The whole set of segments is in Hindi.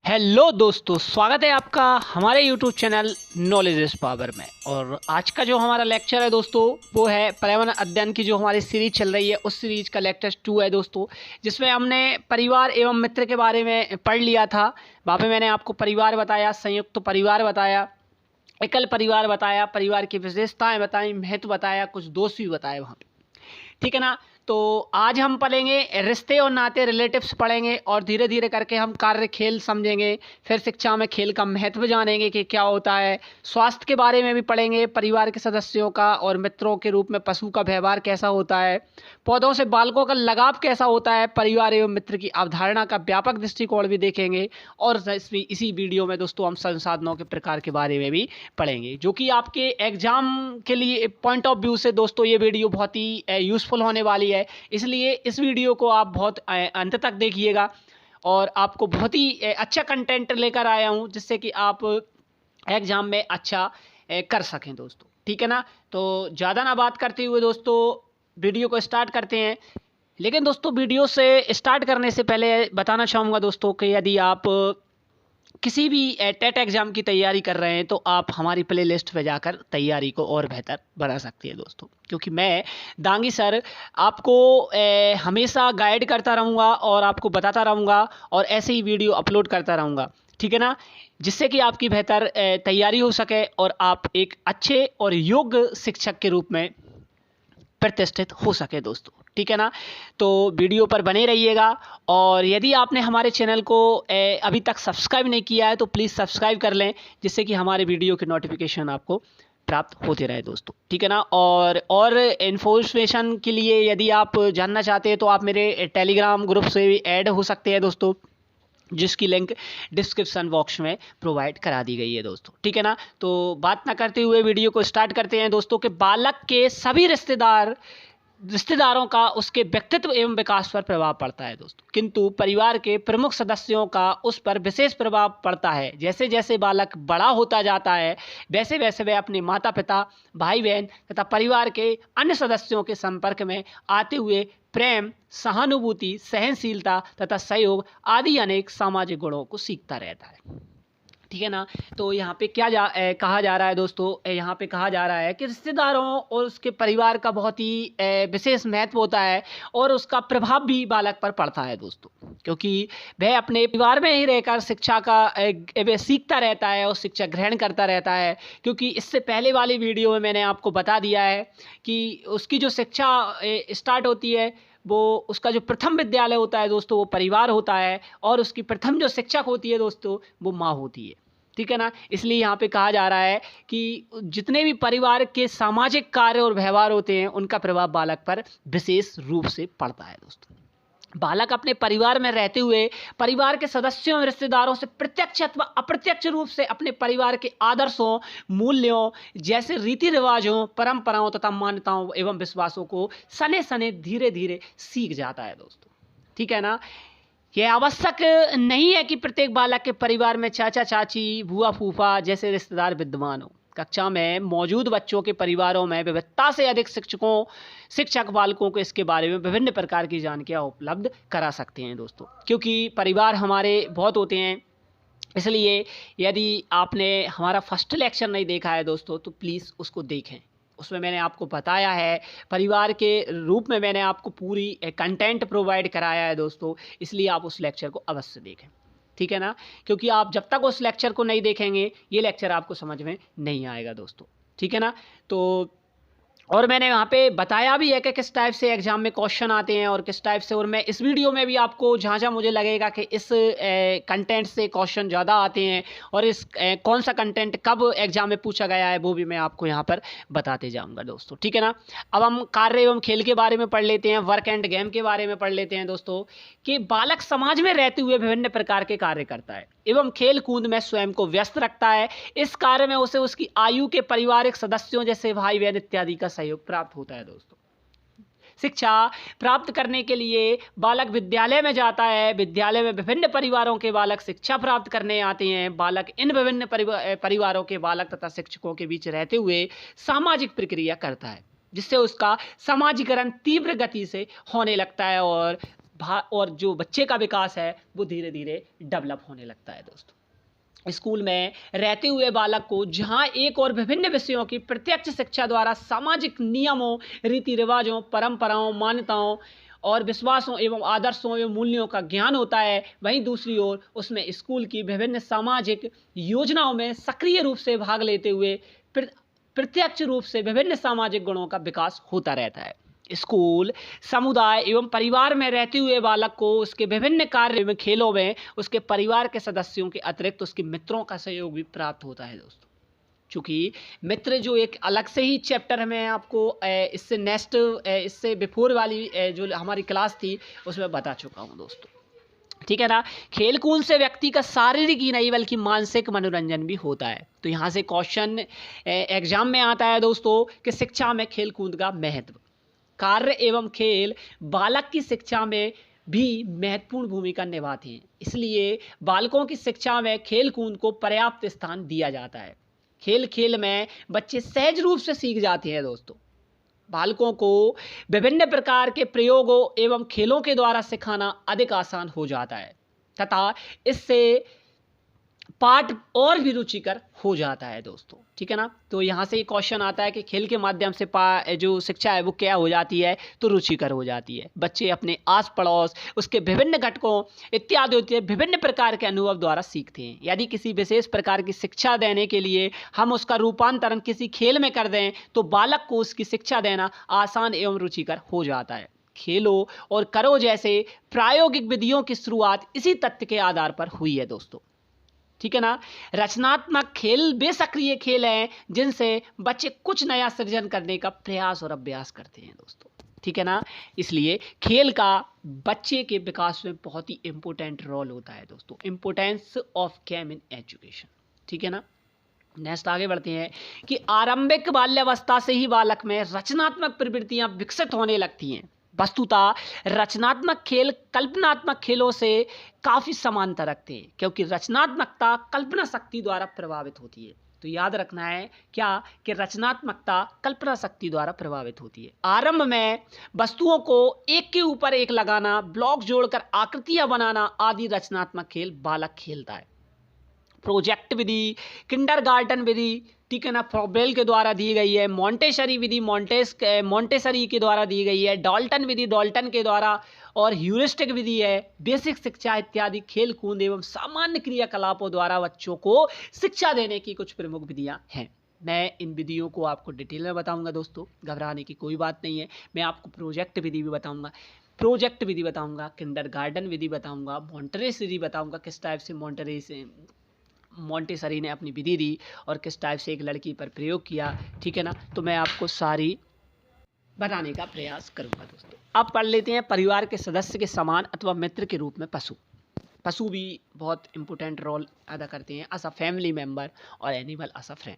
हेलो दोस्तों, स्वागत है आपका हमारे YouTube channel knowledge is power में। और आज का जो हमारा लेक्चर है दोस्तों, वो है पर्यावरण अध्ययन की जो हमारी सीरीज चल रही है, उस सीरीज का लेक्चर 2 है दोस्तों, जिसमें हमने परिवार एवं मित्र के बारे में पढ़ लिया था। वहाँ पे मैंने आपको परिवार बताया, संयुक्त परिवार बताया, एकल परिवार बताया, परिवार की विशेषताएं बताई, महत्व बताया, कुछ दोष भी बताए वहाँ पे। ठीक है ना। तो आज हम पढ़ेंगे रिश्ते और नाते, रिलेटिव्स पढ़ेंगे, और धीरे धीरे करके हम कार्य खेल समझेंगे। फिर शिक्षा में खेल का महत्व जानेंगे कि क्या होता है। स्वास्थ्य के बारे में भी पढ़ेंगे, परिवार के सदस्यों का और मित्रों के रूप में पशु का व्यवहार कैसा होता है, पौधों से बालकों का लगाव कैसा होता है, परिवार एवं मित्र की अवधारणा का व्यापक दृष्टिकोण भी देखेंगे। और इसी वीडियो में दोस्तों हम संसाधनों के प्रकार के बारे में भी पढ़ेंगे, जो कि आपके एग्जाम के लिए पॉइंट ऑफ व्यू से दोस्तों ये वीडियो बहुत ही यूज़फुल होने वाली है। इसलिए इस वीडियो को आप बहुत अंत तक देखिएगा, और आपको बहुत ही अच्छा कंटेंट लेकर आया हूँ, जिससे कि आप एग्जाम में अच्छा कर सकें दोस्तों। ठीक है ना। तो ज़्यादा ना बात करते हुए दोस्तों वीडियो को स्टार्ट करते हैं। लेकिन दोस्तों वीडियो से स्टार्ट करने से पहले बताना चाहूँगा दोस्तों कि यदि आप किसी भी टेट एग्ज़ाम की तैयारी कर रहे हैं, तो आप हमारी प्ले लिस्ट पर जाकर तैयारी को और बेहतर बना सकती है दोस्तों। क्योंकि मैं दांगी सर आपको हमेशा गाइड करता रहूँगा और आपको बताता रहूँगा, और ऐसे ही वीडियो अपलोड करता रहूँगा। ठीक है ना। जिससे कि आपकी बेहतर तैयारी हो सके और आप एक अच्छे और योग्य शिक्षक के रूप में प्रतिष्ठित हो सके दोस्तों। ठीक है ना। तो वीडियो पर बने रहिएगा, और यदि आपने हमारे चैनल को अभी तक सब्सक्राइब नहीं किया है, तो प्लीज़ सब्सक्राइब कर लें, जिससे कि हमारे वीडियो के नोटिफिकेशन आपको प्राप्त होते रहे दोस्तों। ठीक है ना। और इन्फॉर्मेशन के लिए यदि आप जानना चाहते हैं, तो आप मेरे टेलीग्राम ग्रुप से भी ऐड हो सकते हैं दोस्तों, जिसकी लिंक डिस्क्रिप्शन बॉक्स में प्रोवाइड करा दी गई है दोस्तों। ठीक है ना। तो बात ना करते हुए वीडियो को स्टार्ट करते हैं दोस्तों। कि बालक के सभी रिश्तेदारों का उसके व्यक्तित्व एवं विकास पर प्रभाव पड़ता है दोस्तों, किंतु परिवार के प्रमुख सदस्यों का उस पर विशेष प्रभाव पड़ता है। जैसे जैसे बालक बड़ा होता जाता है, वैसे वैसे वह अपने माता पिता, भाई बहन तथा परिवार के अन्य सदस्यों के संपर्क में आते हुए प्रेम, सहानुभूति, सहनशीलता तथा सहयोग आदि अनेक सामाजिक गुणों को सीखता रहता है। ठीक है ना। तो यहाँ पे क्या कहा जा रहा है दोस्तों, यहाँ पे कहा जा रहा है कि रिश्तेदारों और उसके परिवार का बहुत ही विशेष महत्व होता है, और उसका प्रभाव भी बालक पर पड़ता है दोस्तों। क्योंकि वह अपने परिवार में ही रहकर शिक्षा का वह सीखता रहता है और शिक्षा ग्रहण करता रहता है। क्योंकि इससे पहले वाली वीडियो में मैंने आपको बता दिया है कि उसकी जो शिक्षा स्टार्ट होती है, वो उसका जो प्रथम विद्यालय होता है दोस्तों, वो परिवार होता है, और उसकी प्रथम जो शिक्षक होती है दोस्तों, वो माँ होती है। ठीक है ना। इसलिए यहाँ पे कहा जा रहा है कि जितने भी परिवार के सामाजिक कार्य और व्यवहार होते हैं, उनका प्रभाव बालक पर विशेष रूप से पड़ता है दोस्तों। बालक अपने परिवार में रहते हुए परिवार के सदस्यों और रिश्तेदारों से प्रत्यक्ष अथवा अप्रत्यक्ष रूप से अपने परिवार के आदर्शों, मूल्यों जैसे रीति रिवाजों, परंपराओं तथा मान्यताओं एवं विश्वासों को सने सने धीरे धीरे सीख जाता है दोस्तों। ठीक है ना। यह आवश्यक नहीं है कि प्रत्येक बालक के परिवार में चाचा चाची, बुआ फूफा जैसे रिश्तेदार विद्यमान हो। कक्षा में मौजूद बच्चों के परिवारों में विविधता से अधिक शिक्षक बालकों को इसके बारे में विभिन्न प्रकार की जानकारियाँ उपलब्ध करा सकते हैं दोस्तों। क्योंकि परिवार हमारे बहुत होते हैं, इसलिए यदि आपने हमारा फर्स्ट लेक्चर नहीं देखा है दोस्तों, तो प्लीज़ उसको देखें। उसमें मैंने आपको बताया है, परिवार के रूप में मैंने आपको पूरी कंटेंट प्रोवाइड कराया है दोस्तों। इसलिए आप उस लेक्चर को अवश्य देखें। ठीक है ना। क्योंकि आप जब तक उस लेक्चर को नहीं देखेंगे, ये लेक्चर आपको समझ में नहीं आएगा दोस्तों। ठीक है ना। तो और मैंने वहाँ पे बताया भी है कि किस टाइप से एग्ज़ाम में क्वेश्चन आते हैं और किस टाइप से, और मैं इस वीडियो में भी आपको जहाँ जहाँ मुझे लगेगा कि इस कंटेंट से क्वेश्चन ज़्यादा आते हैं, और इस कौन सा कंटेंट कब एग्ज़ाम में पूछा गया है, वो भी मैं आपको यहाँ पर बताते जाऊँगा दोस्तों। ठीक है ना। अब हम कार्य एवं खेल के बारे में पढ़ लेते हैं, वर्क एंड गेम के बारे में पढ़ लेते हैं दोस्तों। कि बालक समाज में रहते हुए विभिन्न प्रकार के कार्य करता है एवं खेल कूद में स्वयं को व्यस्त रखता है। इस कार्य में उसे उसकी आयु के पारिवारिक सदस्यों जैसे भाई बहन इत्यादि का सहयोग प्राप्त होता है दोस्तों। शिक्षा प्राप्त करने के लिए बालक विद्यालय में जाता है। विद्यालय में विभिन्न परिवारों के बालक शिक्षा प्राप्त करने आते हैं। बालक इन विभिन्न परिवारों के बालक तथा शिक्षकों के बीच रहते हुए सामाजिक प्रक्रिया करता है, जिससे उसका समाजीकरण तीव्र गति से होने लगता है, और और जो बच्चे का विकास है वो धीरे धीरे डेवलप होने लगता है दोस्तों। स्कूल में रहते हुए बालक को जहां एक और विभिन्न विषयों की प्रत्यक्ष शिक्षा द्वारा सामाजिक नियमों, रीति रिवाजों, परंपराओं, मान्यताओं और विश्वासों एवं आदर्शों एवं मूल्यों का ज्ञान होता है, वहीं दूसरी ओर उसमें स्कूल की विभिन्न सामाजिक योजनाओं में सक्रिय रूप से भाग लेते हुए प्रत्यक्ष रूप से विभिन्न सामाजिक गुणों का विकास होता रहता है। स्कूल, समुदाय एवं परिवार में रहते हुए बालक को उसके विभिन्न कार्य में, खेलों में उसके परिवार के सदस्यों के अतिरिक्त उसके मित्रों का सहयोग भी प्राप्त होता है दोस्तों। चूँकि मित्र जो एक अलग से ही चैप्टर मैं आपको इससे बिफोर वाली जो हमारी क्लास थी उसमें बता चुका हूँ दोस्तों, ठीक है ना। खेल कूद से व्यक्ति का शारीरिक ही नहीं बल्कि मानसिक मनोरंजन भी होता है। तो यहाँ से क्वेश्चन एग्जाम में आता है दोस्तों कि शिक्षा में खेल कूद का महत्व। कार्य एवं खेल बालक की शिक्षा में भी महत्वपूर्ण भूमिका निभाते हैं, इसलिए बालकों की शिक्षा में खेल कूद को पर्याप्त स्थान दिया जाता है। खेल खेल में बच्चे सहज रूप से सीख जाते हैं दोस्तों। बालकों को विभिन्न प्रकार के प्रयोगों एवं खेलों के द्वारा सिखाना अधिक आसान हो जाता है तथा इससे पाठ और भी रुचिकर हो जाता है दोस्तों, ठीक है ना। तो यहाँ से क्वेश्चन आता है कि खेल के माध्यम से जो शिक्षा है वो क्या हो जाती है, तो रुचिकर हो जाती है। बच्चे अपने आस पड़ोस, उसके विभिन्न घटकों इत्यादि विभिन्न प्रकार के अनुभव द्वारा सीखते हैं। यदि किसी विशेष प्रकार की शिक्षा देने के लिए हम उसका रूपांतरण किसी खेल में कर दें तो बालक को उसकी शिक्षा देना आसान एवं रुचिकर हो जाता है। खेलो और करो जैसे प्रायोगिक विधियों की शुरुआत इसी तथ्य के आधार पर हुई है दोस्तों, ठीक है ना। रचनात्मक खेल वे सक्रिय खेल हैं जिनसे बच्चे कुछ नया सृजन करने का प्रयास और अभ्यास करते हैं दोस्तों, ठीक है ना। इसलिए खेल का बच्चे के विकास में बहुत ही इंपॉर्टेंट रोल होता है दोस्तों। Importance of game in education, ठीक है ना। नेक्स्ट आगे बढ़ते हैं कि आरंभिक बाल्यावस्था से ही बालक में रचनात्मक प्रवृत्तियां विकसित होने लगती हैं। वस्तुतः रचनात्मक खेल कल्पनात्मक खेलों से काफ़ी समानता रखते हैं क्योंकि रचनात्मकता कल्पना शक्ति द्वारा प्रभावित होती है। तो याद रखना है क्या कि रचनात्मकता कल्पना शक्ति द्वारा प्रभावित होती है। आरंभ में वस्तुओं को एक के ऊपर एक लगाना, ब्लॉक जोड़कर आकृतियां बनाना आदि रचनात्मक खेल बालक खेलता है। प्रोजेक्ट विधि, किंडरगार्टन विधि, ठीक है ना, फ्रोबेल के द्वारा दी गई है। मॉन्टेसरी विधि मॉन्टेसरी के द्वारा दी गई है। डाल्टन विधि डाल्टन के द्वारा, और ह्यूरिस्टिक विधि है। बेसिक शिक्षा इत्यादि खेल कूद एवं सामान्य क्रियाकलापों द्वारा बच्चों को शिक्षा देने की कुछ प्रमुख विधियां हैं। मैं इन विधियों को आपको डिटेल में बताऊंगा दोस्तों, घबराने की कोई बात नहीं है। मैं आपको प्रोजेक्ट विधि भी बताऊंगा, किंडरगार्टन विधि बताऊंगा, मॉन्टेसरी बताऊंगा किस टाइप से मॉन्टेसरी ने अपनी विधि दी और किस टाइप से एक लड़की पर प्रयोग किया, ठीक है ना। तो मैं आपको सारी बताने का प्रयास करूंगा दोस्तों। अब पढ़ लेते हैं परिवार के सदस्य के समान अथवा मित्र के रूप में पशु भी बहुत इंपॉर्टेंट रोल अदा करते हैं एज अ फैमिली मेंबर और एनिमल एज अ फ्रेंड।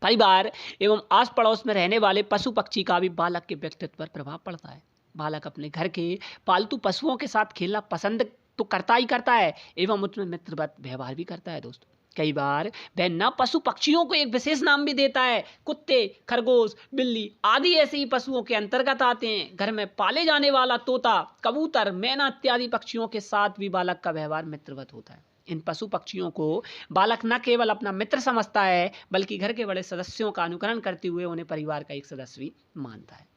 परिवार एवं आस पड़ोस में रहने वाले पशु पक्षी का भी बालक के व्यक्तित्व पर प्रभाव पड़ता है। बालक अपने घर के पालतू पशुओं के साथ खेलना पसंद तो करता ही करता है एवं उसमें मित्रवत व्यवहार भी करता है दोस्तों। कई बार वह न पशु पक्षियों को एक विशेष नाम भी देता है। कुत्ते, खरगोश, बिल्ली आदि ऐसे ही पशुओं के अंतर्गत आते हैं। घर में पाले जाने वाला तोता, कबूतर, मैना इत्यादि पक्षियों के साथ भी बालक का व्यवहार मित्रवत होता है। इन पशु पक्षियों को बालक न केवल अपना मित्र समझता है बल्कि घर के बड़े सदस्यों का अनुकरण करते हुए उन्हें परिवार का एक सदस्य भी मानता है,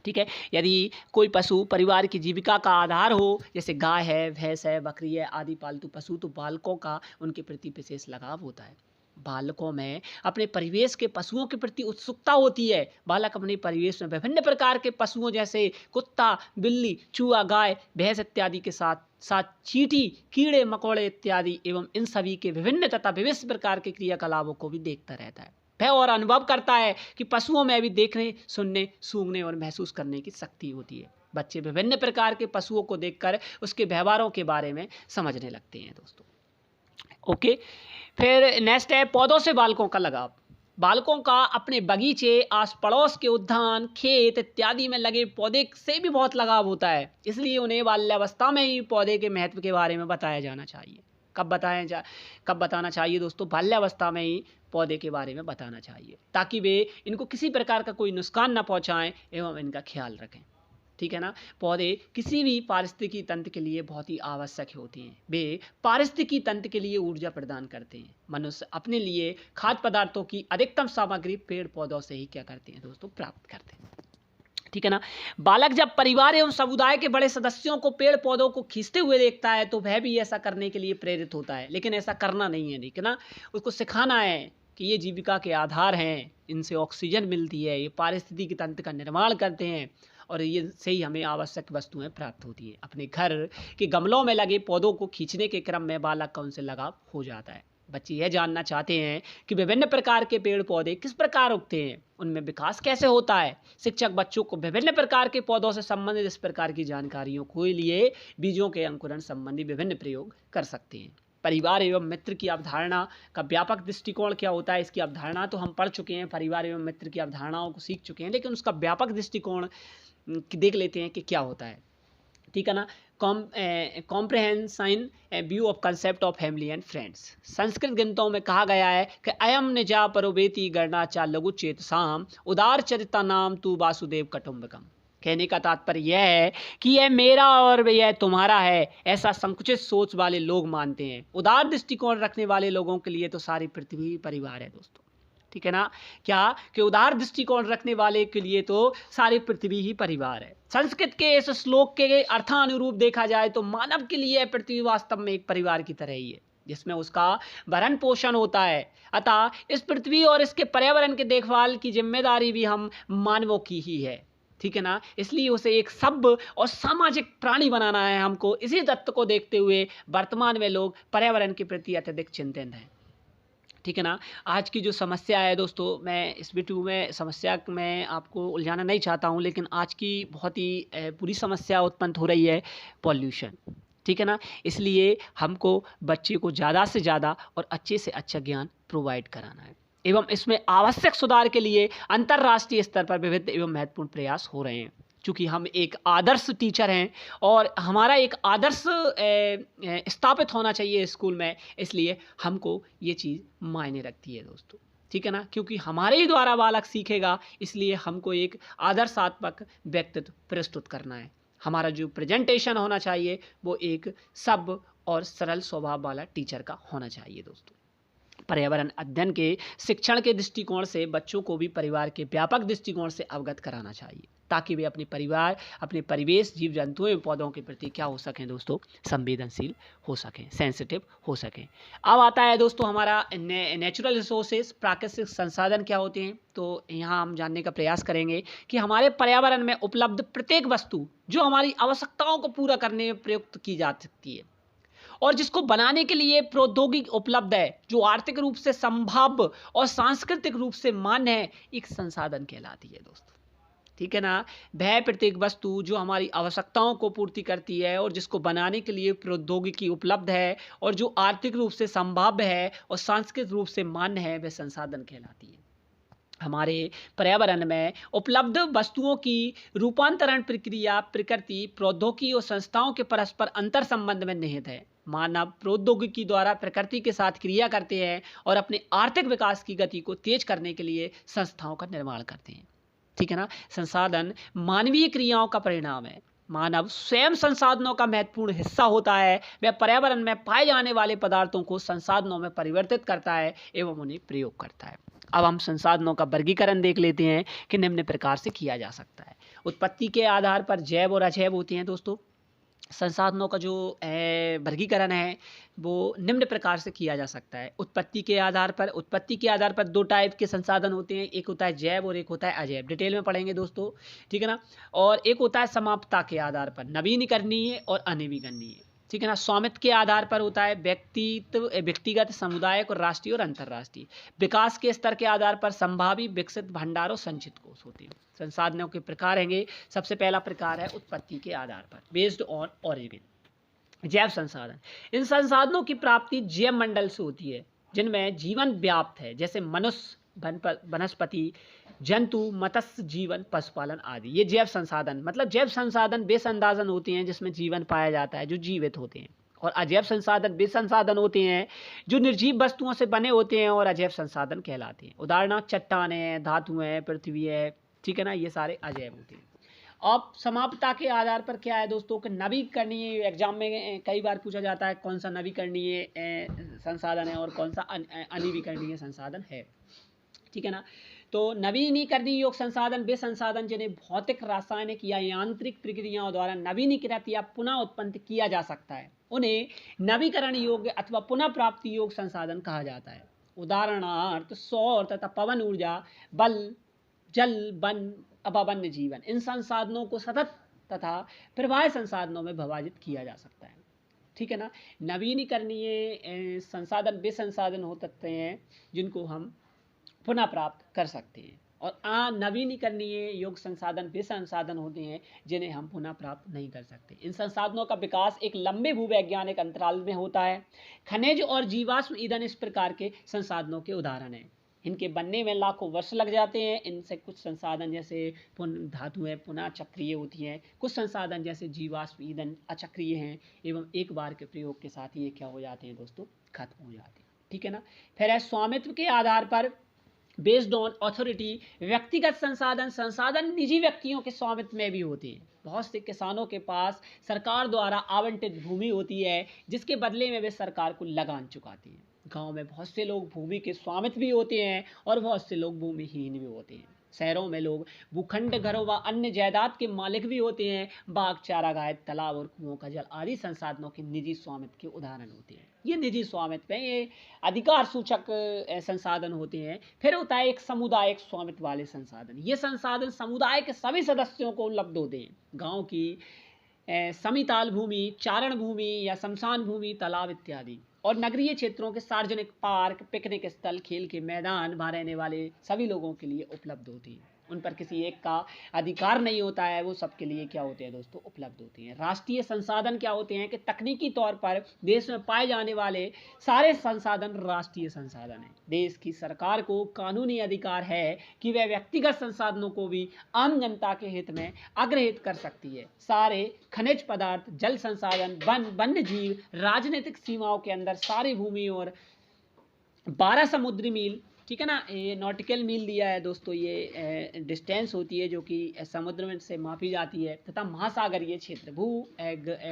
ठीक है। यदि कोई पशु परिवार की जीविका का आधार हो, जैसे गाय है, भैंस है, बकरी है आदि पालतू पशु, तो बालकों का उनके प्रति विशेष लगाव होता है। बालकों में अपने परिवेश के पशुओं के प्रति उत्सुकता होती है। बालक अपने परिवेश में विभिन्न प्रकार के पशुओं जैसे कुत्ता, बिल्ली, चूहा, गाय, भैंस इत्यादि के साथ साथ चींटी, कीड़े मकोड़े इत्यादि एवं इन सभी के विभिन्न तथा विविध प्रकार के क्रियाकलापों को भी देखता रहता है। वह और अनुभव करता है कि पशुओं में भी देखने, सुनने, सूंघने और महसूस करने की शक्ति होती है। बच्चे विभिन्न प्रकार के पशुओं को देखकर उसके व्यवहारों के बारे में समझने लगते हैं दोस्तों, ओके। फिर नेक्स्ट है पौधों से बालकों का लगाव। बालकों का अपने बगीचे, आस पड़ोस के उद्यान, खेत इत्यादि में लगे पौधे से भी बहुत लगाव होता है। इसलिए उन्हें बाल्यावस्था में ही पौधे के महत्व के बारे में बताया जाना चाहिए। कब बताना चाहिए दोस्तों? बाल्यावस्था में ही पौधे के बारे में बताना चाहिए ताकि वे इनको किसी प्रकार का कोई नुकसान न पहुंचाएं एवं इनका ख्याल रखें। ठीक है ना। पौधे किसी भी पारिस्थितिकी तंत्र के लिए बहुत ही आवश्यक होते हैं। वे पारिस्थितिकी तंत्र के लिए ऊर्जा प्रदान करते हैं। मनुष्य अपने लिए खाद्य पदार्थों की अधिकतम सामग्री पेड़ पौधों से ही क्या करते हैं दोस्तों, प्राप्त करते हैं। ठीक है ना। बालक जब परिवार एवं समुदाय के बड़े सदस्यों को पेड़ पौधों को खींचते हुए देखता है तो वह भी ऐसा करने के लिए प्रेरित होता है, लेकिन ऐसा करना नहीं है, ठीक है ना। उसको सिखाना है कि ये जीविका के आधार हैं, इनसे ऑक्सीजन मिलती है, ये पारिस्थितिकी तंत्र का निर्माण करते हैं और ये से ही हमें आवश्यक वस्तुएं प्राप्त होती हैं। अपने घर के गमलों में लगे पौधों को खींचने के क्रम में बालक का उनसे लगाव हो जाता है। बच्चे यह जानना चाहते हैं कि विभिन्न प्रकार के पेड़ पौधे किस प्रकार उगते हैं, उनमें विकास कैसे होता है। शिक्षक बच्चों को विभिन्न प्रकार के पौधों से संबंधित इस प्रकार की जानकारियों के लिए बीजों के अंकुरण संबंधी विभिन्न प्रयोग कर सकते हैं। परिवार एवं मित्र की अवधारणा का व्यापक दृष्टिकोण क्या होता है, इसकी अवधारणा तो हम पढ़ चुके हैं, परिवार एवं मित्र की अवधारणाओं को सीख चुके हैं, लेकिन उसका व्यापक दृष्टिकोण देख लेते हैं कि क्या होता है। ठीक है ना। Comprehension view of concept of family and friends. Sanskrit ग्रंथों में कहा गया है कि अयम निजा परोवेति गणनाचा लघु चेतसाम उदार चरिता नाम तू वासुदेव कुटुंबकम। कहने का तात्पर्य यह है कि यह मेरा और यह तुम्हारा है, ऐसा संकुचित सोच वाले लोग मानते हैं। उदार दृष्टिकोण रखने वाले लोगों के लिए तो सारी पृथ्वी परिवार है दोस्तों। ठीक है ना। क्या कि उदार दृष्टिकोण रखने वाले के लिए तो सारी पृथ्वी ही परिवार है। संस्कृत के इस श्लोक के अर्थानुरूप देखा जाए तो मानव के लिए पृथ्वी वास्तव में एक परिवार की तरह ही है, जिसमें उसका भरण पोषण होता है। अतः इस पृथ्वी और इसके पर्यावरण के देखभाल की जिम्मेदारी भी हम मानवों की ही है। ठीक है ना। इसलिए उसे एक सभ्य और सामाजिक प्राणी बनाना है हमको। इसी तत्व को देखते हुए वर्तमान में लोग पर्यावरण के प्रति अत्यधिक चिंतित हैं। ठीक है ना। आज की जो समस्या है दोस्तों, मैं इस वीडियो में समस्या में आपको उलझाना नहीं चाहता हूँ, लेकिन आज की बहुत ही बुरी समस्या उत्पन्न हो रही है, पॉल्यूशन। ठीक है ना। इसलिए हमको बच्चे को ज़्यादा से ज़्यादा और अच्छे से अच्छा ज्ञान प्रोवाइड कराना है एवं इसमें आवश्यक सुधार के लिए अंतर्राष्ट्रीय स्तर पर विविध एवं महत्वपूर्ण प्रयास हो रहे हैं। चूँकि हम एक आदर्श टीचर हैं और हमारा एक आदर्श स्थापित होना चाहिए स्कूल में, इसलिए हमको ये चीज़ मायने रखती है दोस्तों। ठीक है ना। क्योंकि हमारे ही द्वारा बालक सीखेगा, इसलिए हमको एक आदर्शात्मक व्यक्तित्व प्रस्तुत करना है। हमारा जो प्रेजेंटेशन होना चाहिए वो एक सभ्य और सरल स्वभाव वाला टीचर का होना चाहिए दोस्तों। पर्यावरण अध्ययन के शिक्षण के दृष्टिकोण से बच्चों को भी परिवार के व्यापक दृष्टिकोण से अवगत कराना चाहिए, ताकि वे अपने परिवार, अपने परिवेश, जीव जंतुओं एवं पौधों के प्रति क्या हो सकें दोस्तों, संवेदनशील हो सकें, सेंसिटिव हो सकें। अब आता है दोस्तों हमारा नेचुरल रिसोर्सेज, प्राकृतिक संसाधन क्या होते हैं। तो यहाँ हम जानने का प्रयास करेंगे कि हमारे पर्यावरण में उपलब्ध प्रत्येक वस्तु जो हमारी आवश्यकताओं को पूरा करने में प्रयुक्त की जा सकती है और जिसको बनाने के लिए प्रौद्योगिकी उपलब्ध है, जो आर्थिक रूप से संभाव्य और सांस्कृतिक रूप से मान्य है, एक संसाधन कहलाती है दोस्तों। ठीक है ना। वह प्रत्येक वस्तु जो हमारी आवश्यकताओं को पूर्ति करती है और जिसको बनाने के लिए प्रौद्योगिकी उपलब्ध है और जो आर्थिक रूप से संभाव्य है और सांस्कृतिक रूप से मान्य है, वह संसाधन कहलाती है। हमारे पर्यावरण में उपलब्ध वस्तुओं की रूपांतरण प्रक्रिया प्रकृति, प्रौद्योगिकी और संस्थाओं के परस्पर अंतर संबंध में निहित है। मानव प्रौद्योगिकी द्वारा प्रकृति के साथ क्रिया करते हैं और अपने आर्थिक विकास की गति को तेज करने के लिए संस्थाओं का निर्माण करते हैं। ठीक है ना। संसाधन मानवीय क्रियाओं का परिणाम है। मानव स्वयं संसाधनों का महत्वपूर्ण हिस्सा होता है। वह पर्यावरण में पाए जाने वाले पदार्थों को संसाधनों में परिवर्तित करता है एवं उन्हें प्रयोग करता है। अब हम संसाधनों का वर्गीकरण देख लेते हैं कि निम्न प्रकार से किया जा सकता है। उत्पत्ति के आधार पर जैव और अजैव होते हैं दोस्तों। संसाधनों का जो वर्गीकरण है वो निम्न प्रकार से किया जा सकता है। उत्पत्ति के आधार पर दो टाइप के संसाधन होते हैं, एक होता है जैव और एक होता है अजैव। डिटेल में पढ़ेंगे दोस्तों। ठीक है ना। और एक होता है समाप्तता के आधार पर, नवीनीकरणीय और अनवीकरणीय। ठीक है ना। स्वामित्व के आधार पर होता है व्यक्तिगत, सामुदायिक और राष्ट्रीय और अंतर्राष्ट्रीय। विकास के स्तर के आधार पर संभावी, विकसित, भंडार और संचित कोष होते हैं। संसाधनों के प्रकार हैं। सबसे पहला प्रकार है उत्पत्ति के आधार पर, बेस्ड ऑन ओरिजिन। जैव संसाधन, इन संसाधनों की प्राप्ति जैव मंडल से होती है जिनमें जीवन व्याप्त है, जैसे मनुष्य, वनस्पति, जंतु, मत्स्य जीवन, पशुपालन आदि। ये जैव संसाधन, मतलब जैव संसाधन वे संसाधन होते हैं जिसमें जीवन पाया जाता है, जो जीवित होते हैं। और अजैव संसाधन वे संसाधन होते हैं जो निर्जीव वस्तुओं से बने होते हैं और अजैव संसाधन कहलाते हैं। उदाहरण चट्टानें, धातुएं, पृथ्वी है। ठीक है ना। ये सारे अजैव होते हैं। अब समाप्तता के आधार पर क्या है दोस्तों कि नवीकरणीय, एग्जाम में कई बार पूछा जाता है कौन सा नवीकरणीय संसाधन है और कौन सा अनवीकरणीय संसाधन है, ठीक है ना। तो नवीनीकरणीय योग्य संसाधन वे संसाधन जिन्हें भौतिक, रासायनिक या यांत्रिक प्रक्रियाओं द्वारा नवीनीकृत या पुनः उत्पन्न किया जा सकता है, उन्हें नवीकरण योग्य अथवा पुनः प्राप्ति योग्य संसाधन कहा जाता है। उदाहरणार्थ सौर तथा पवन ऊर्जा, बल, जल, वन, वन्य जीवन, इन संसाधनों को सतत तथा प्रवाह संसाधनों में विभाजित किया जा सकता है, ठीक है ना। नवीनीकरणीय संसाधन वे संसाधन हो सकते हैं जिनको हम पुनः प्राप्त कर सकते हैं, और नवीनीकरणीय योग्य संसाधन वे संसाधन होते हैं जिन्हें हम पुनः प्राप्त नहीं कर सकते। इन संसाधनों का विकास एक लंबे भूवैज्ञानिक अंतराल में होता है। खनिज और जीवाश्म ईंधन इस प्रकार के संसाधनों के उदाहरण हैं। इनके बनने में लाखों वर्ष लग जाते हैं। इनसे कुछ संसाधन जैसे धातु है पुनः चक्रीय होती हैं, कुछ संसाधन जैसे जीवाश्म ईंधन अचक्रीय हैं एवं एक बार के प्रयोग के साथ ये क्या हो जाते हैं दोस्तों, खत्म हो जाते हैं, ठीक है ना। फिर है स्वामित्व के आधार पर, बेस्ड ऑन अथॉरिटी, व्यक्तिगत संसाधन, संसाधन निजी व्यक्तियों के स्वामित्व में भी होते हैं। बहुत से किसानों के पास सरकार द्वारा आवंटित भूमि होती है जिसके बदले में वे सरकार को लगान चुकाती हैं। गांव में बहुत से लोग भूमि के स्वामित्व भी होते हैं और बहुत से लोग भूमिहीन भी होते हैं। शहरों में लोग भूखंड, घरों व अन्य जायदाद के मालिक भी होते हैं। बाग, चारागाह, तालाब और कुओं का जल आदि संसाधनों के निजी स्वामित्व के उदाहरण होते हैं। ये निजी स्वामित्व है, ये अधिकार सूचक संसाधन होते हैं। फिर होता है एक सामुदायिक स्वामित्व वाले संसाधन। ये संसाधन समुदाय के सभी सदस्यों को उपलब्ध होते हैं। गाँव की समीताल भूमि, चारण भूमि या शमशान भूमि, तालाब इत्यादि, और नगरीय क्षेत्रों के सार्वजनिक पार्क, पिकनिक स्थल, खेल के मैदान वहाँ रहने वाले सभी लोगों के लिए उपलब्ध होती हैं। उन पर किसी एक का अधिकार नहीं होता है, वो सबके लिए क्या होते हैं दोस्तों, उपलब्ध होती हैं। राष्ट्रीय संसाधन क्या होते हैं कि तकनीकी तौर पर देश में पाए जाने वाले सारे संसाधन राष्ट्रीय संसाधन हैं। देश की सरकार को कानूनी अधिकार है कि वह व्यक्तिगत संसाधनों को भी आम जनता के हित में अग्रहित कर सकती है। सारे खनिज पदार्थ, जल संसाधन, वन्य जीव, राजनीतिक सीमाओं के अंदर सारी भूमि और 12 समुद्री मील, ठीक है ना, ये नॉटिकल मील दिया है दोस्तों, ये डिस्टेंस होती है जो कि समुद्र में से मापी जाती है, तथा महासागरीय क्षेत्र,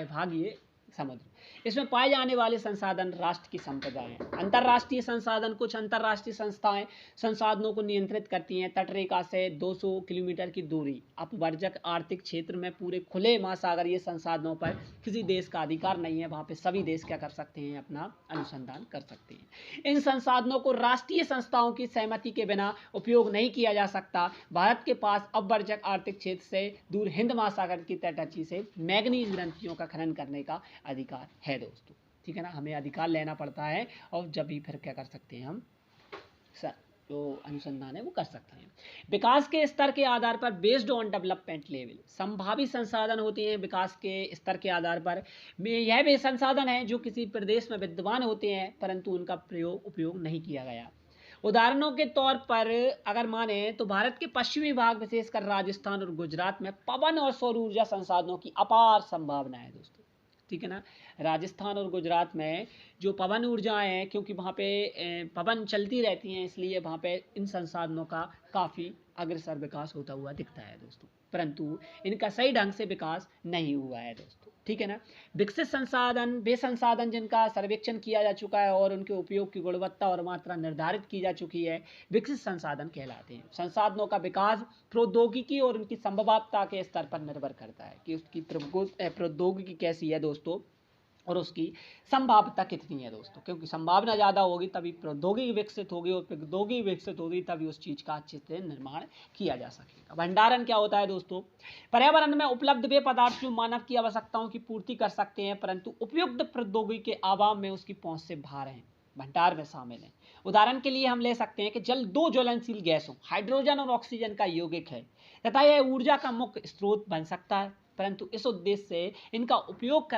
भागीय समुद्र, इसमें पाए जाने वाले संसाधन राष्ट्र की संपदा हैं। अंतर्राष्ट्रीय संसाधन, कुछ अंतर्राष्ट्रीय संस्थाएं संसाधनों को नियंत्रित करती हैं। तटरेखा से 200 किलोमीटर की दूरी, अपवर्जक आर्थिक क्षेत्र में पूरे खुले महासागरीय संसाधनों पर किसी देश का अधिकार नहीं है। वहाँ पे सभी देश क्या कर सकते हैं, अपना अनुसंधान कर सकते हैं। इन संसाधनों को राष्ट्रीय संस्थाओं की सहमति के बिना उपयोग नहीं किया जा सकता। भारत के पास अपवर्जक आर्थिक क्षेत्र से दूर हिंद महासागर की तटरक्षी से मैग्नीज ग्रंथियों का खनन करने का अधिकार है दोस्तों, ठीक है ना। हमें अधिकार लेना पड़ता है और जब भी फिर क्या कर सकते हैं, हम जो अनुसंधान है वो कर सकते हैं। विकास के स्तर के आधार पर, बेस्ड ऑन डेवलपमेंट लेवल, संभावित संसाधन होते हैं विकास के स्तर के आधार पर। यह वे संसाधन हैं जो किसी प्रदेश में विद्यमान होते हैं परंतु उनका उपयोग नहीं किया गया। उदाहरणों के तौर पर अगर माने तो भारत के पश्चिमी भाग, विशेषकर राजस्थान और गुजरात में पवन और सौर ऊर्जा संसाधनों की अपार संभावना है दोस्तों, ठीक है ना। राजस्थान और गुजरात में जो पवन ऊर्जाएं हैं, क्योंकि वहाँ पे पवन चलती रहती हैं, इसलिए वहाँ पे इन संसाधनों का काफ़ी अग्रसर विकास होता हुआ दिखता है दोस्तों, परंतु इनका सही ढंग से विकास नहीं हुआ है दोस्तों, ठीक है ना। विकसित संसाधन वे संसाधन जिनका सर्वेक्षण किया जा चुका है और उनके उपयोग की गुणवत्ता और मात्रा निर्धारित की जा चुकी है, विकसित संसाधन कहलाते हैं। संसाधनों का विकास प्रौद्योगिकी और उनकी संभाव्यता के स्तर पर निर्भर करता है कि उसकी प्रौद्योगिकी कैसी है दोस्तों और उसकी संभाव्यता कितनी है दोस्तों, क्योंकि संभावना ज़्यादा होगी तभी प्रौद्योगिकी विकसित होगी और प्रौद्योगिकी विकसित होगी तभी उस चीज़ का अच्छे से निर्माण किया जा सकेगा। भंडारण क्या होता है दोस्तों, पर्यावरण में उपलब्ध वे पदार्थ जो मानव की आवश्यकताओं की पूर्ति कर सकते हैं परंतु उपयुक्त प्रौद्योगिकी के अभाव में उसकी पहुंच से बाहर हैं, भंडार में शामिल हैं। उदाहरण के लिए हम ले सकते हैं कि जल दो ज्वलनशील गैसों हाइड्रोजन और ऑक्सीजन का यौगिक है तथा यह ऊर्जा का मुख्य स्रोत बन सकता है, परंतु इस उद्देश्य से इनका प्रयोग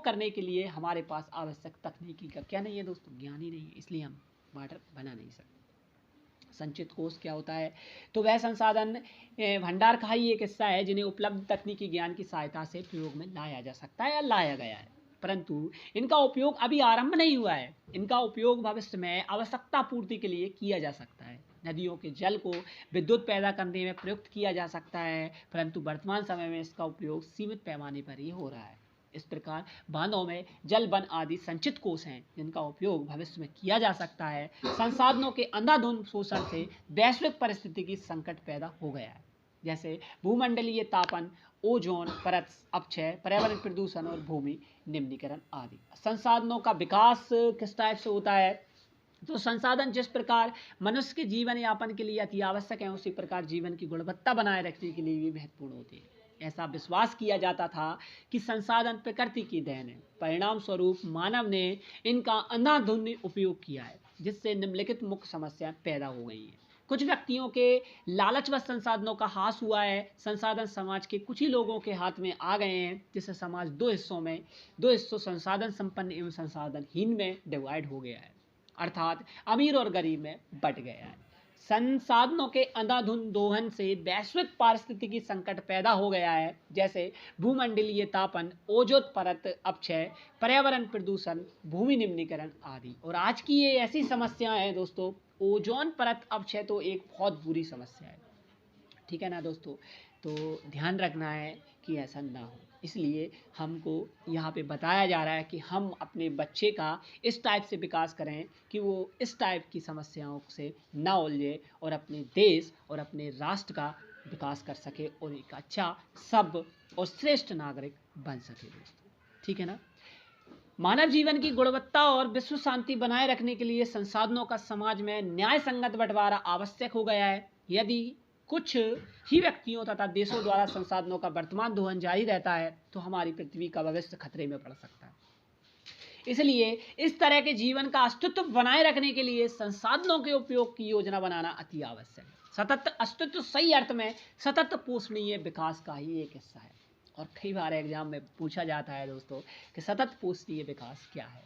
करने के लिए हमारे पास आवश्यक तकनीकी का क्या नहीं है दोस्तों, ज्ञान ही नहीं है, इसलिए हम वाटर बना नहीं सकते। संचित कोष क्या होता है, तो वह संसाधन भंडार का ही एक हिस्सा है जिन्हें उपलब्ध तकनीकी ज्ञान की सहायता से प्रयोग में लाया जा सकता है या लाया गया है, परंतु इनका उपयोग अभी आरंभ नहीं हुआ है। इनका उपयोग भविष्य में आवश्यकता पूर्ति के लिए किया जा सकता है। नदियों के जल को विद्युत पैदा करने में प्रयुक्त किया जा सकता है, परंतु वर्तमान समय में इसका उपयोग सीमित पैमाने पर ही हो रहा है। इस प्रकार बांधों में जल, वन आदि संचित कोष हैं जिनका उपयोग भविष्य में किया जा सकता है। संसाधनों के अंधाधुंध शोषण से वैश्विक परिस्थितिकी संकट पैदा हो गया है, जैसे भूमंडलीय तापन, ओजोन परत अपक्षय, पर्यावरण प्रदूषण और भूमि निम्नीकरण आदि। संसाधनों का विकास किस टाइप से होता है? तो संसाधन जिस प्रकार मनुष्य के जीवन यापन के लिए अति आवश्यक है, उसी प्रकार जीवन की गुणवत्ता बनाए रखने के लिए भी महत्वपूर्ण होते हैं। ऐसा विश्वास किया जाता था कि संसाधन प्रकृति की देन है, परिणाम स्वरूप मानव ने इनका अंधाधुंध उपयोग किया है, जिससे निम्नलिखित मुख्य समस्याएं पैदा हो गई हैं। कुछ व्यक्तियों के लालचवश संसाधनों का हास हुआ है। संसाधन समाज के कुछ ही लोगों के हाथ में आ गए हैं, जिससे समाज दो हिस्सों संसाधन संपन्न एवं संसाधनहीन में डिवाइड हो गया है, अर्थात अमीर और गरीब में बट गया है। संसाधनों के अंधाधुंध दोहन से वैश्विक पारिस्थितिकी संकट पैदा हो गया है, जैसे भूमंडलीय तापन, ओजोन परत अपक्षय, पर्यावरण प्रदूषण, भूमि निम्नीकरण आदि। और आज की ये ऐसी समस्याएं हैं दोस्तों, ओजोन परत अपक्षय तो एक बहुत बुरी समस्या है, ठीक है ना दोस्तों। तो ध्यान रखना है कि ऐसा ना हो, इसलिए हमको यहाँ पे बताया जा रहा है कि हम अपने बच्चे का इस टाइप से विकास करें कि वो इस टाइप की समस्याओं से ना उलझे और अपने देश और अपने राष्ट्र का विकास कर सके और एक अच्छा सभ्य और श्रेष्ठ नागरिक बन सके दोस्तों, ठीक है ना। मानव जीवन की गुणवत्ता और विश्व शांति बनाए रखने के लिए संसाधनों का समाज में न्याय संगत बंटवारा आवश्यक हो गया है। यदि कुछ ही व्यक्तियों तथा देशों द्वारा संसाधनों का वर्तमान दोहन जारी रहता है तो हमारी पृथ्वी का भविष्य खतरे में पड़ सकता है। इसलिए इस तरह के जीवन का अस्तित्व बनाए रखने के लिए संसाधनों के उपयोग की योजना बनाना अति आवश्यक है। सतत अस्तित्व सही अर्थ में सतत पोषणीय विकास का ही एक हिस्सा है। और कई बार एग्जाम में पूछा जाता है दोस्तों कि सतत पोषणीय विकास क्या है,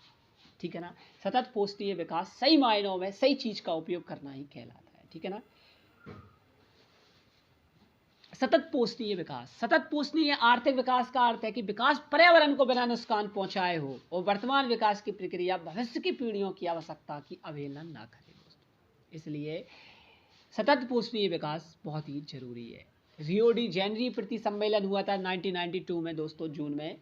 ठीक है ना। सतत पोषणीय विकास सही मायनों में सही चीज का उपयोग करना ही कहलाता है, ठीक है ना। सतत पोषणीय आर्थिक विकास का अर्थ है कि विकास पर्यावरण को बिना नुकसान पहुंचाए हो और वर्तमान विकास की प्रक्रिया भविष्य की पीढ़ियों की आवश्यकता की अवहेलना ना करे दोस्तों। इसलिए सतत पोषणीय विकास बहुत ही जरूरी है। रियो डी जेनेरो प्रति सम्मेलन हुआ था 1992 में दोस्तों, जून में।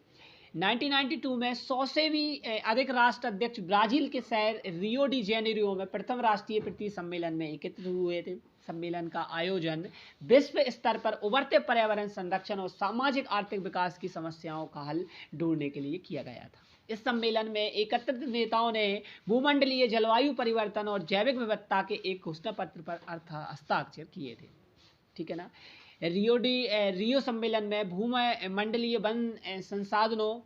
1992 में 100 से भी अधिक राष्ट्र अध्यक्ष ब्राजील के शहर रियो डी जेनेरो में प्रथम राष्ट्रीय प्रति सम्मेलन में एकत्रित हुए थे। सम्मेलन का आयोजन विश्व स्तर पर उभरते पर्यावरण संरक्षण और सामाजिक आर्थिक विकास की समस्याओं का हल ढूंढने के लिए किया गया था। इस सम्मेलन में एकत्रित नेताओं ने भूमंडलीय जलवायु परिवर्तन और जैविक विविधता के एक घोषणा पत्र पर हस्ताक्षर किए थे, ठीक है ना। रियो सम्मेलन में भूमंडलीय वन संसाधनों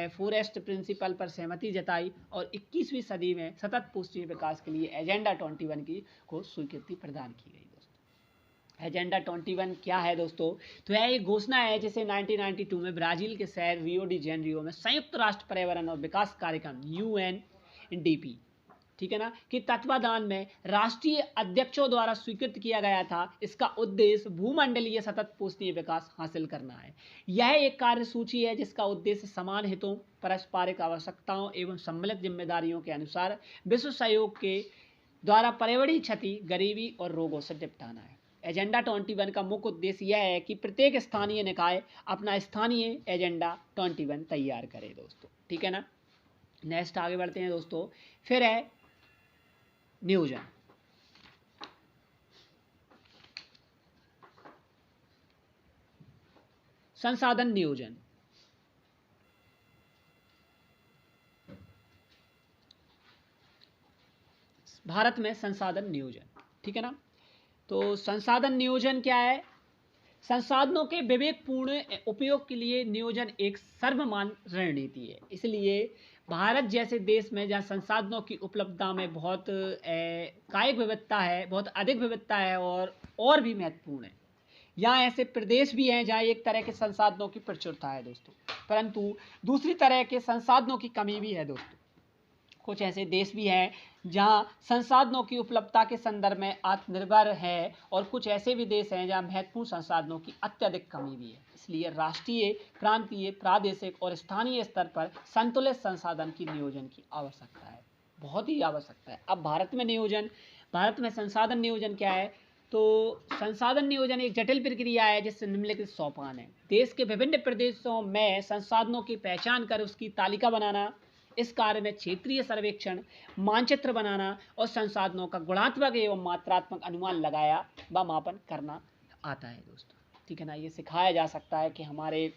फॉरेस्ट प्रिंसिपल पर सहमति जताई और 21वीं सदी में सतत पोषणीय विकास के लिए एजेंडा 21 को स्वीकृति प्रदान की गई दोस्तों। एजेंडा 21 क्या है दोस्तों? तो यह एक घोषणा है जिसे 1992 में ब्राजील के शहर रियो डी जेनेरो में संयुक्त राष्ट्र पर्यावरण और विकास कार्यक्रम UNDP, ठीक है ना, कि तत्वाधान में राष्ट्रीय अध्यक्षों द्वारा स्वीकृत किया गया था। इसका उद्देश्य भूमंडलीय सतत पोषणीय विकास हासिल करना है। यह एक कार्यसूची है जिसका उद्देश्य समान हितों, पारस्परिक आवश्यकताओं एवं सम्मिलित जिम्मेदारियों के अनुसार विश्व सहयोग के द्वारा पर्यावरणीय क्षति, गरीबी और रोगों से निपटाना है। एजेंडा 21 का मुख्य उद्देश्य यह है कि प्रत्येक स्थानीय निकाय अपना स्थानीय एजेंडा 21 तैयार करे दोस्तों, ठीक है ना। नेक्स्ट आगे बढ़ते हैं दोस्तों। फिर है नियोजन। संसाधन नियोजन। भारत में संसाधन नियोजन, ठीक है ना। तो संसाधन नियोजन क्या है? संसाधनों के विवेकपूर्ण उपयोग के लिए नियोजन एक सर्वमान्य रणनीति है। इसलिए भारत जैसे देश में जहाँ संसाधनों की उपलब्धता में बहुत कायिक विविधता है, बहुत अधिक विविधता है और भी महत्वपूर्ण है। यहाँ ऐसे प्रदेश भी हैं जहाँ एक तरह के संसाधनों की प्रचुरता है दोस्तों, परंतु दूसरी तरह के संसाधनों की कमी भी है दोस्तों। कुछ ऐसे देश भी हैं जहां संसाधनों की उपलब्धता के संदर्भ में आत्मनिर्भर है और कुछ ऐसे भी देश हैं जहां महत्वपूर्ण संसाधनों की अत्यधिक कमी भी है। इसलिए राष्ट्रीय, प्रांतीय, प्रादेशिक और स्थानीय स्तर पर संतुलित संसाधन की नियोजन की आवश्यकता है, बहुत ही आवश्यकता है। अब भारत में नियोजन भारत में संसाधन नियोजन क्या है? तो संसाधन नियोजन एक जटिल प्रक्रिया है जिससे निम्नलिखित सोपान है। देश के विभिन्न प्रदेशों में संसाधनों की पहचान कर उसकी तालिका बनाना, इस कार्य में क्षेत्रीय सर्वेक्षण, मानचित्र बनाना और संसाधनों का गुणात्मक एवं मात्रात्मक अनुमान लगाया व मापन करना आता है दोस्तों। ठीक है ना, ये सिखाया जा सकता है कि हमारे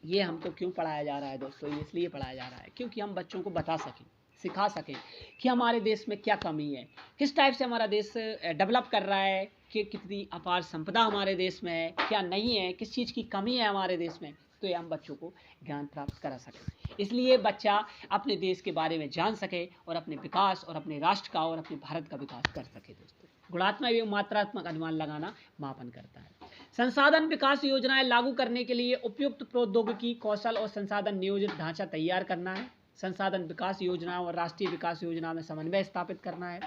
ये हमको क्यों पढ़ाया जा रहा है दोस्तों, ये इसलिए पढ़ाया जा रहा है क्योंकि हम बच्चों को बता सकें, सिखा सकें कि हमारे देश में क्या कमी है, किस टाइप से हमारा देश डेवलप कर रहा है, कि कितनी अपार संपदा हमारे देश में है, क्या नहीं है, किस चीज़ की कमी है हमारे देश में, तो ये हम बच्चों को ज्ञान प्राप्त करा सकें। इसलिए बच्चा अपने देश के बारे में जान सके और अपने विकास और अपने राष्ट्र का और अपने भारत का विकास कर सके दोस्तों। गुणात्मक एवं मात्रात्मक अनुमान लगाना मापन करता है। संसाधन विकास योजनाएं लागू करने के लिए उपयुक्त प्रौद्योगिकी, कौशल और संसाधन नियोजित ढांचा तैयार करना है। संसाधन विकास योजनाओं और राष्ट्रीय विकास योजना में समन्वय स्थापित करना है।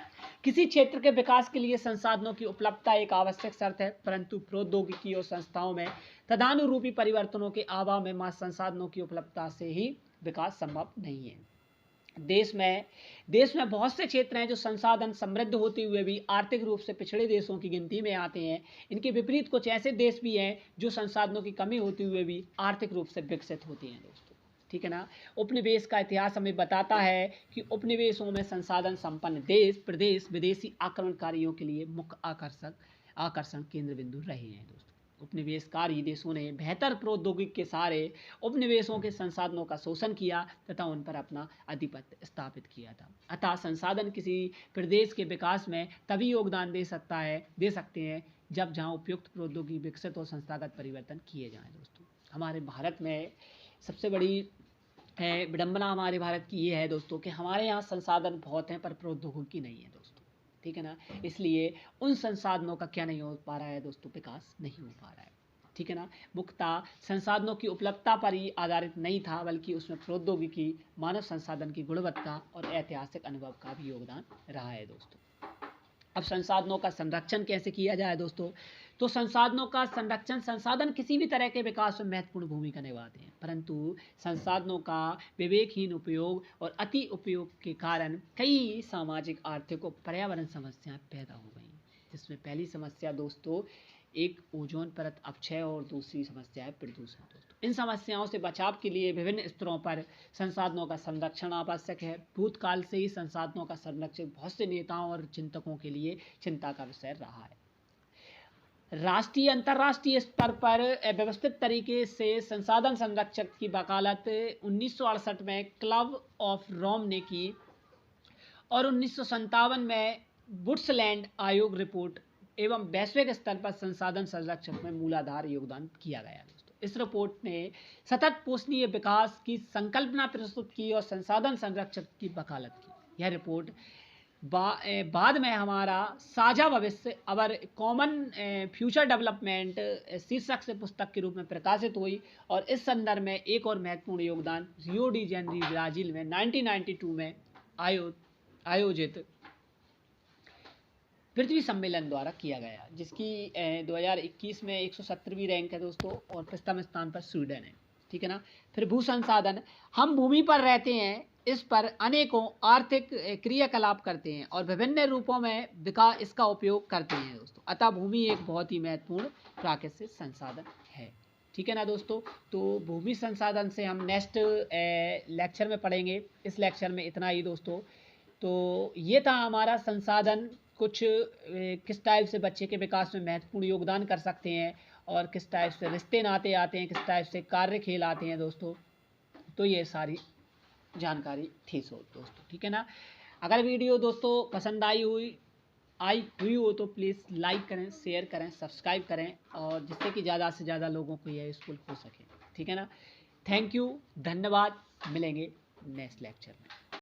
किसी क्षेत्र के विकास के लिए संसाधनों की उपलब्धता एक आवश्यक शर्त है, परंतु प्रौद्योगिकी और संस्थाओं में तदानुरूपी परिवर्तनों के अभाव में मात्र संसाधनों की उपलब्धता से ही विकास संभव नहीं है। देश में बहुत से क्षेत्र हैं जो संसाधन समृद्ध होते हुए भी आर्थिक रूप से पिछड़े देशों की गिनती में आते हैं। इनके विपरीत कुछ ऐसे देश भी हैं जो संसाधनों की कमी होते हुए भी आर्थिक रूप से विकसित होते हैं दोस्तों। ठीक है ना, उपनिवेश का इतिहास हमें बताता है कि उपनिवेशों में संसाधन संपन्न देश प्रदेश विदेशी आक्रमणकारियों के लिए मुख्य आकर्षण केंद्र बिंदु रहे हैं दोस्तों। उपनिवेशकारी देशों ने बेहतर प्रौद्योगिकी के सारे उपनिवेशों के संसाधनों का शोषण किया तथा उन पर अपना आधिपत्य स्थापित किया था। अतः संसाधन किसी प्रदेश के विकास में तभी योगदान दे सकते हैं जब जहां उपयुक्त प्रौद्योगिकी विकसित और संस्थागत परिवर्तन किए जाएं दोस्तों। हमारे भारत में सबसे बड़ी विडंबना हमारे भारत की ये है दोस्तों कि हमारे यहाँ संसाधन बहुत हैं पर प्रौद्योगिकी नहीं है दोस्तों। ठीक है ना, इसलिए उन संसाधनों का क्या नहीं हो पा रहा है दोस्तों, विकास नहीं हो पा रहा है। ठीक है ना, मुख्यतः संसाधनों की उपलब्धता पर ही आधारित नहीं था, बल्कि उसमें प्रौद्योगिकी, मानव संसाधन की गुणवत्ता और ऐतिहासिक अनुभव का भी योगदान रहा है दोस्तों। अब संसाधनों का संरक्षण कैसे किया जाए दोस्तों? तो संसाधनों का संरक्षण, संसाधन किसी भी तरह के विकास में महत्वपूर्ण भूमिका निभाते हैं, परंतु संसाधनों का विवेकहीन उपयोग और अति उपयोग के कारण कई सामाजिक, आर्थिक और पर्यावरण समस्याएं पैदा हो गई। जिसमें पहली समस्या दोस्तों एक ओजोन परत अपक्षय और दूसरी समस्या है प्रदूषण दोस्तों। इन समस्याओं से बचाव के लिए विभिन्न स्तरों पर संसाधनों का संरक्षण आवश्यक है। भूतकाल से ही संसाधनों का संरक्षण बहुत से नेताओं और चिंतकों के लिए चिंता का विषय रहा है। राष्ट्रीय अंतर्राष्ट्रीय स्तर पर व्यवस्थित तरीके से संसाधन संरक्षक की वकालत 1968 में क्लब ऑफ रोम ने की और 1957 में वुड्सलैंड आयोग रिपोर्ट एवं वैश्विक स्तर पर संसाधन संरक्षण में मूलाधार योगदान किया गया दोस्तों। इस रिपोर्ट ने सतत पोषणीय विकास की संकल्पना प्रस्तुत की और संसाधन संरक्षक की वकालत की। यह रिपोर्ट बाद में हमारा साझा भविष्य अवर कॉमन फ्यूचर डेवलपमेंट शीर्षक से पुस्तक के रूप में प्रकाशित हुई और इस संदर्भ में एक और महत्वपूर्ण योगदान रियो डी जेनेरो ब्राजील में 1992 में आयोजित पृथ्वी सम्मेलन द्वारा किया गया, जिसकी 2021 में 170वीं रैंक है दोस्तों और 5वें स्थान पर स्वीडन है। ठीक है ना, फिर भू संसाधन, हम भूमि पर रहते हैं, इस पर अनेकों आर्थिक क्रियाकलाप करते हैं और विभिन्न रूपों में इसका उपयोग करते हैं दोस्तों। अतः भूमि एक बहुत ही महत्वपूर्ण प्राकृतिक संसाधन है। ठीक है ना दोस्तों, तो भूमि संसाधन से हम नेक्स्ट लेक्चर में पढ़ेंगे। इस लेक्चर में इतना ही दोस्तों। तो ये था हमारा संसाधन कुछ किस टाइप से बच्चे के विकास में महत्वपूर्ण योगदान कर सकते हैं और किस टाइप से रिश्ते नाते आते हैं, किस टाइप से कार्य खेल आते हैं दोस्तों। तो ये सारी जानकारी थी दोस्तों। ठीक है ना, अगर वीडियो दोस्तों पसंद आई हुई हो तो प्लीज़ लाइक करें, शेयर करें, सब्सक्राइब करें और जिससे कि ज़्यादा से ज़्यादा लोगों को यह यूज़फुल हो सके। ठीक है ना, थैंक यू, धन्यवाद, मिलेंगे नेक्स्ट लेक्चर में।